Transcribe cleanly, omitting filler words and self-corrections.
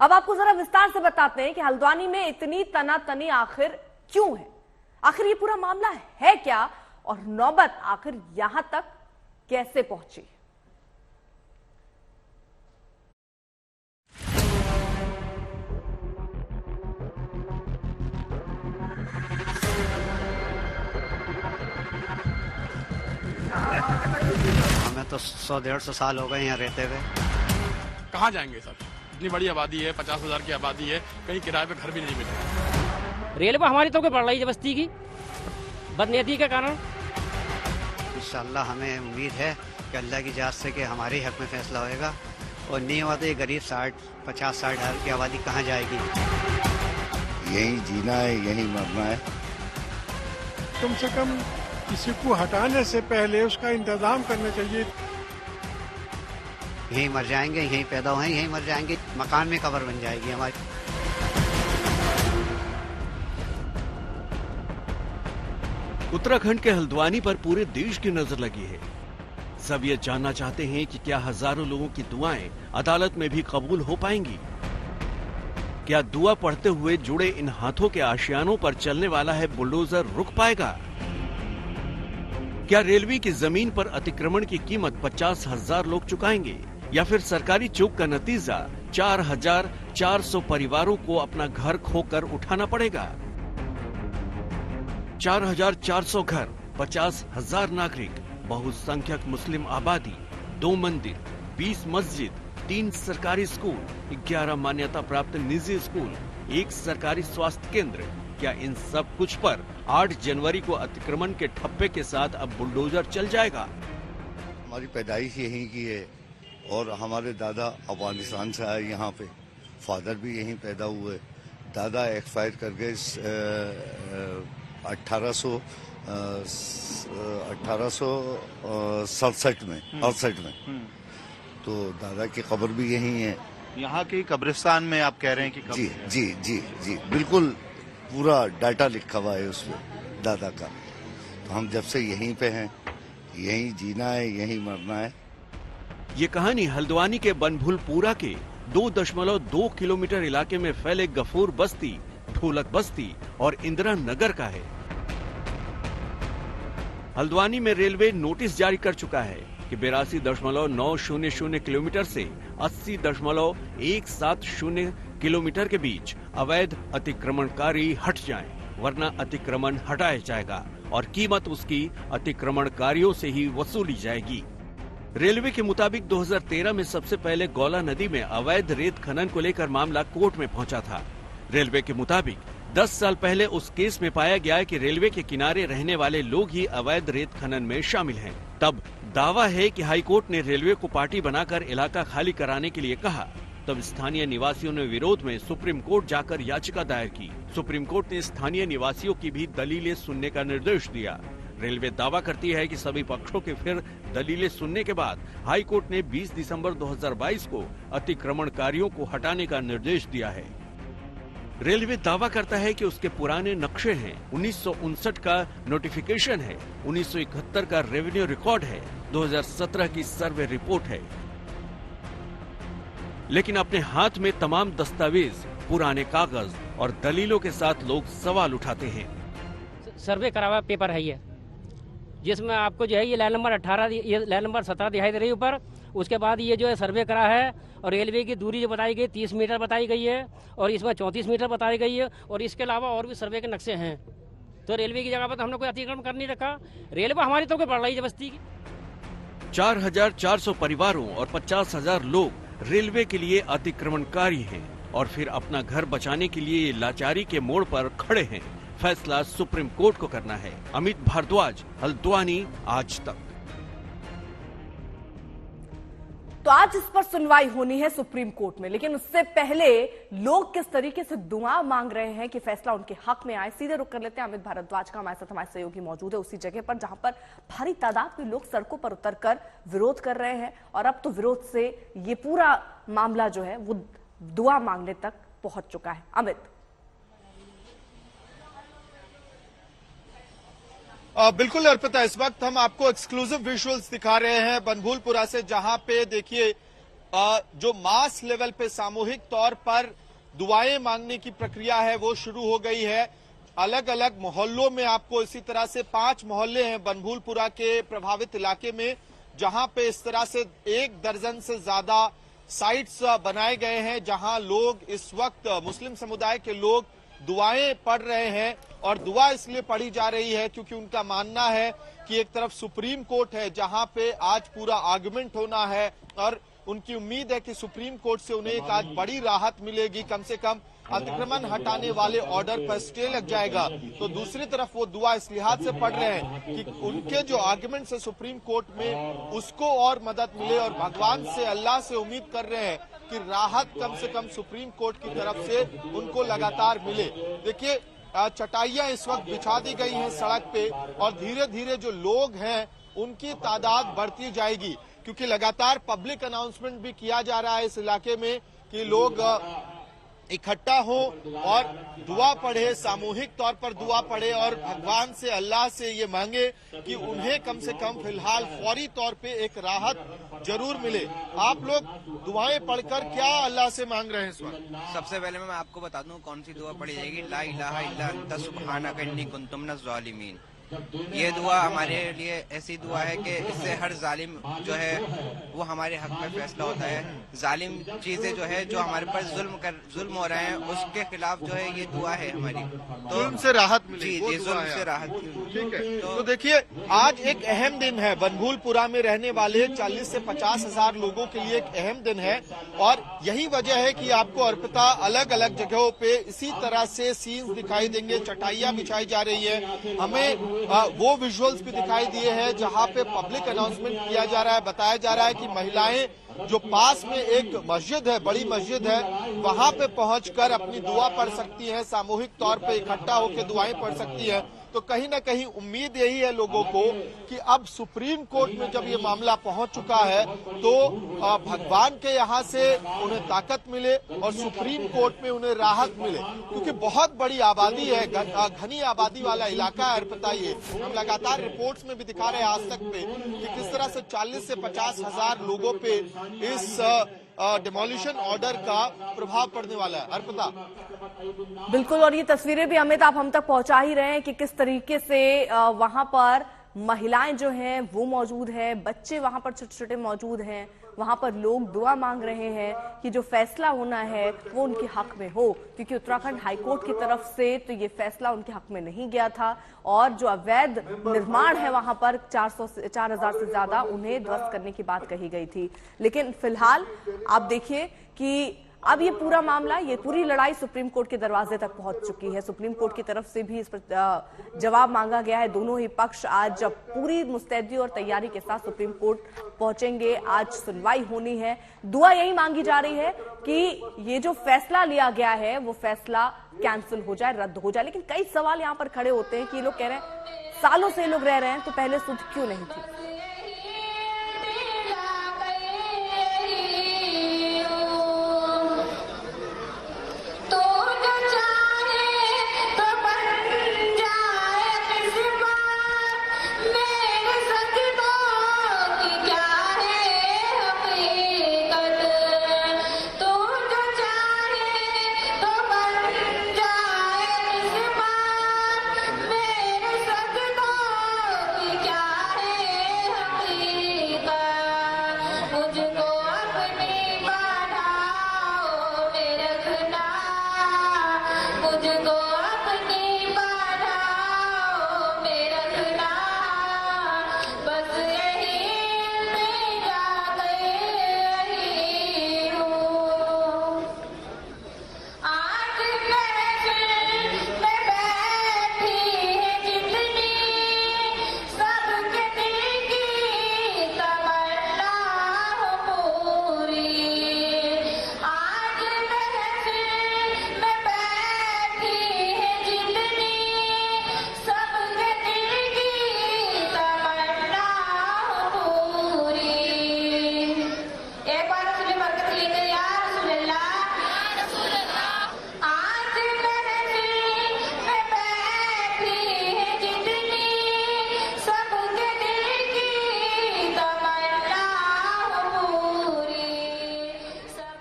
अब आपको जरा विस्तार से बताते हैं कि हल्द्वानी में इतनी तनातनी आखिर क्यों है, आखिर ये पूरा मामला है क्या और नौबत आखिर यहां तक कैसे पहुंची। हमें तो 100-150 साल हो गए यहाँ रहते हुए। कहाँ जाएंगे सर, इतनी बड़ी आबादी है, 50,000 की आबादी है, कहीं किराए पे घर भी नहीं मिलेगा। रेलवे हमारी तो बढ़ रही है बस्ती की बदनीयती के कारण। इंशाल्लाह हमें उम्मीद है कि अल्लाह की इजाज़त से कि हमारे हक में फैसला होएगा और नहीं हुआ तो ये गरीब 50-60 हज़ार की आबादी कहाँ जाएगी। यहीं जीना है, यहीं मरना है। कम से कम किसी को हटाने से पहले उसका इंतजाम करना चाहिए। यहीं मर जाएंगे, यहीं पैदा हुए, यहीं मर जाएंगे, मकान में कब्र बन जाएगी हमारी। उत्तराखंड के हल्द्वानी पर पूरे देश की नजर लगी है। सब ये जानना चाहते हैं कि क्या हजारों लोगों की दुआएं अदालत में भी कबूल हो पाएंगी। क्या दुआ पढ़ते हुए जुड़े इन हाथों के आशियानों पर चलने वाला है बुलडोजर रुक पाएगा। क्या रेलवे की जमीन पर अतिक्रमण की कीमत 50,000 लोग चुकाएंगे या फिर सरकारी चूक का नतीजा 4,400 परिवारों को अपना घर खोकर उठाना पड़ेगा। 4,400 घर, 50,000 नागरिक, बहुसंख्यक मुस्लिम आबादी, 2 मंदिर, 20 मस्जिद, 3 सरकारी स्कूल, 11 मान्यता प्राप्त निजी स्कूल, 1 सरकारी स्वास्थ्य केंद्र। क्या इन सब कुछ पर 8 जनवरी को अतिक्रमण के ठप्पे के साथ अब बुलडोजर चल जाएगा। हमारी पैदाइश यहीं की है और हमारे दादा अफगानिस्तान से आए यहाँ पे, फादर भी यहीं पैदा हुए। दादा एक्सपायर कर गए 1867 में, 68 में। तो दादा की कब्र भी यहीं है। यहाँ के कब्रिस्तान में आप कह रहे हैं कि जी जी जी जी बिल्कुल, पूरा डाटा लिखा हुआ है उसमें दादा का। तो हम जब से यहीं पे हैं, यहीं जीना है, यहीं मरना है। ये कहानी हल्द्वानी के बनभूलपुरा के 2.2 किलोमीटर इलाके में फैले गफूर बस्ती, ढोलक बस्ती और इंदिरा नगर का है। हल्द्वानी में रेलवे नोटिस जारी कर चुका है कि 82.900 किलोमीटर से 80.170 किलोमीटर के बीच अवैध अतिक्रमणकारी हट जाएं, वरना अतिक्रमण हटाया जाएगा और कीमत उसकी अतिक्रमणकारियों से ही वसूली जाएगी। रेलवे के मुताबिक 2013 में सबसे पहले गौला नदी में अवैध रेत खनन को लेकर मामला कोर्ट में पहुंचा था। रेलवे के मुताबिक 10 साल पहले उस केस में पाया गया कि रेलवे के किनारे रहने वाले लोग ही अवैध रेत खनन में शामिल हैं। तब दावा है कि हाईकोर्ट ने रेलवे को पार्टी बनाकर इलाका खाली कराने के लिए कहा। तब स्थानीय निवासियों ने विरोध में सुप्रीम कोर्ट जाकर याचिका दायर की। सुप्रीम कोर्ट ने स्थानीय निवासियों की भी दलीलें सुनने का निर्देश दिया। रेलवे दावा करती है कि सभी पक्षों के फिर दलीलें सुनने के बाद हाईकोर्ट ने 20 दिसंबर 2022 को अतिक्रमणकारियों को हटाने का निर्देश दिया है। रेलवे दावा करता है कि उसके पुराने नक्शे हैं, 1959 का नोटिफिकेशन है, 1971 का रेवेन्यू रिकॉर्ड है, 2017 की सर्वे रिपोर्ट है। लेकिन अपने हाथ में तमाम दस्तावेज, पुराने कागज और दलीलों के साथ लोग सवाल उठाते हैं। सर्वे करा हुआ पेपर है ये, जिसमें आपको जो है ये लाइन नंबर 18, ये लाइन नंबर 17 दिखाई दे रही है ऊपर। उसके बाद ये जो है सर्वे करा है और रेलवे की दूरी जो बताई गई 30 मीटर बताई गई है और इसमें 34 मीटर बताई गई है और इसके अलावा और भी सर्वे के नक्शे हैं। तो रेलवे की जगह पर हमने कोई अतिक्रमण कर नहीं रखा। रेलवे हमारी तो बढ़ रही है बस्ती की। 4,400 परिवारों और 50,000 लोग रेलवे के लिए अतिक्रमणकारी हैं और फिर अपना घर बचाने के लिए लाचारी के मोड़ पर खड़े हैं। फैसला सुप्रीम कोर्ट को करना है। अमित भारद्वाज, हल्द्वानी, आज तक। तो आज इस पर सुनवाई होनी है सुप्रीम कोर्ट में, लेकिन उससे पहले लोग किस तरीके से दुआ मांग रहे हैं कि फैसला उनके हक में आए, सीधे रुक कर लेते हैं अमित भारद्वाज का। हमारे साथ हमारे सहयोगी मौजूद है उसी जगह पर जहां पर भारी तादाद में लोग सड़कों पर उतरकर विरोध कर रहे हैं और अब तो विरोध से ये पूरा मामला जो है वो दुआ मांगने तक पहुंच चुका है। अमित। बिल्कुल अर्पिता, इस वक्त हम आपको एक्सक्लूसिव विजुअल्स दिखा रहे हैं बनभूलपुरा से, जहां पे देखिए जो मास लेवल पे सामूहिक तौर पर दुआएं मांगने की प्रक्रिया है वो शुरू हो गई है। अलग अलग मोहल्लों में आपको इसी तरह से 5 मोहल्ले हैं बनभूलपुरा के प्रभावित इलाके में, जहां पे इस तरह से 1 दर्जन से ज्यादा साइट्स बनाए गए हैं, जहां लोग इस वक्त मुस्लिम समुदाय के लोग दुआएं पढ़ रहे हैं। और दुआ इसलिए पढ़ी जा रही है क्योंकि उनका मानना है कि एक तरफ सुप्रीम कोर्ट है जहां पे आज पूरा आर्गुमेंट होना है और उनकी उम्मीद है कि सुप्रीम कोर्ट से उन्हें एक आज बड़ी राहत मिलेगी, कम से कम अतिक्रमण हटाने वाले ऑर्डर पर स्टे लग जाएगा। तो दूसरी तरफ वो दुआ इस लिहाज से पढ़ रहे हैं कि उनके जो आर्गुमेंट्स है सुप्रीम कोर्ट में उसको और मदद मिले, और भगवान से, अल्लाह से उम्मीद कर रहे हैं कि राहत कम से कम सुप्रीम कोर्ट की तरफ से उनको लगातार मिले। देखिए चटाइयां इस वक्त बिछा दी गई हैं सड़क पे और धीरे धीरे जो लोग हैं उनकी तादाद बढ़ती जाएगी, क्योंकि लगातार पब्लिक अनाउंसमेंट भी किया जा रहा है इस इलाके में कि लोग इकट्ठा हो और दुआ पढ़े, सामूहिक तौर पर दुआ पढ़े और भगवान से, अल्लाह से ये मांगे कि उन्हें कम से कम फिलहाल फौरी तौर पे एक राहत जरूर मिले। आप लोग दुआएं पढ़कर क्या अल्लाह से मांग रहे हैं इस वक्त? सबसे पहले मैं आपको बता दूं कौन सी दुआ पढ़ी जाएगी। ला इलाहा इल्ला अंता सुब्हानका इन्नी कुन्तु मिनज़ ज़ालिमीन। ये दुआ हमारे लिए ऐसी दुआ है कि इससे हर जालिम जो है वो हमारे हक में फैसला होता है। जालिम चीजें जो है जो हमारे पर जुल्म हो रहे हैं उसके खिलाफ जो है ये दुआ है हमारी, तो जुल्म से राहत मिले। जी जुल्म से राहत। ठीक है, तो देखिए आज एक अहम दिन है, बनभूलपुरा में रहने वाले 40 से 50 हजार लोगों के लिए एक अहम दिन है और यही वजह है कि आपको अर्पिता अलग अलग जगहों पे इसी तरह से सीन्स दिखाई देंगे, चटाइयां बिछाई जा रही है। हमें वो विजुअल्स भी दिखाई दिए हैं जहां पे पब्लिक अनाउंसमेंट किया जा रहा है, बताया जा रहा है कि महिलाएं जो पास में एक मस्जिद है, बड़ी मस्जिद है, वहां पे पहुंचकर अपनी दुआ पढ़ सकती हैं, सामूहिक तौर पे इकट्ठा होकर दुआएं पढ़ सकती हैं। तो कहीं ना कहीं उम्मीद यही है लोगों को कि अब सुप्रीम कोर्ट में जब ये मामला पहुंच चुका है तो भगवान के यहाँ से उन्हें ताकत मिले और सुप्रीम कोर्ट में उन्हें राहत मिले, क्योंकि बहुत बड़ी आबादी है, घनी आबादी वाला इलाका है। बताइए, हम लगातार रिपोर्ट्स में भी दिखा रहे हैं आज तक पे कि किस तरह से 40 से 50 हजार लोगों पे इस डिमोलिशन ऑर्डर का प्रभाव पड़ने वाला है। अर्पिता, बिल्कुल, और ये तस्वीरें भी अमित आप हम तक पहुंचा ही रहे हैं कि किस तरीके से वहां पर महिलाएं जो हैं वो मौजूद हैं, बच्चे वहां पर छोटे छोटे मौजूद हैं, वहां पर लोग दुआ मांग रहे हैं कि जो फैसला होना है वो उनके हक में हो, क्योंकि उत्तराखंड हाईकोर्ट की तरफ से तो ये फैसला उनके हक में नहीं गया था और जो अवैध निर्माण है वहां पर 4000 से ज्यादा उन्हें ध्वस्त करने की बात कही गई थी। लेकिन फिलहाल आप देखिए कि अब ये पूरा मामला, ये पूरी लड़ाई सुप्रीम कोर्ट के दरवाजे तक पहुंच चुकी है। सुप्रीम कोर्ट की तरफ से भी इस पर जवाब मांगा गया है। दोनों ही पक्ष आज जब पूरी मुस्तैदी और तैयारी के साथ सुप्रीम कोर्ट पहुंचेंगे, आज सुनवाई होनी है। दुआ यही मांगी जा रही है कि ये जो फैसला लिया गया है वो फैसला कैंसिल हो जाए, रद्द हो जाए। लेकिन कई सवाल यहाँ पर खड़े होते हैं कि ये लोग कह रहे हैं सालों से लोग रह रहे हैं तो पहले सुध क्यों नहीं थी।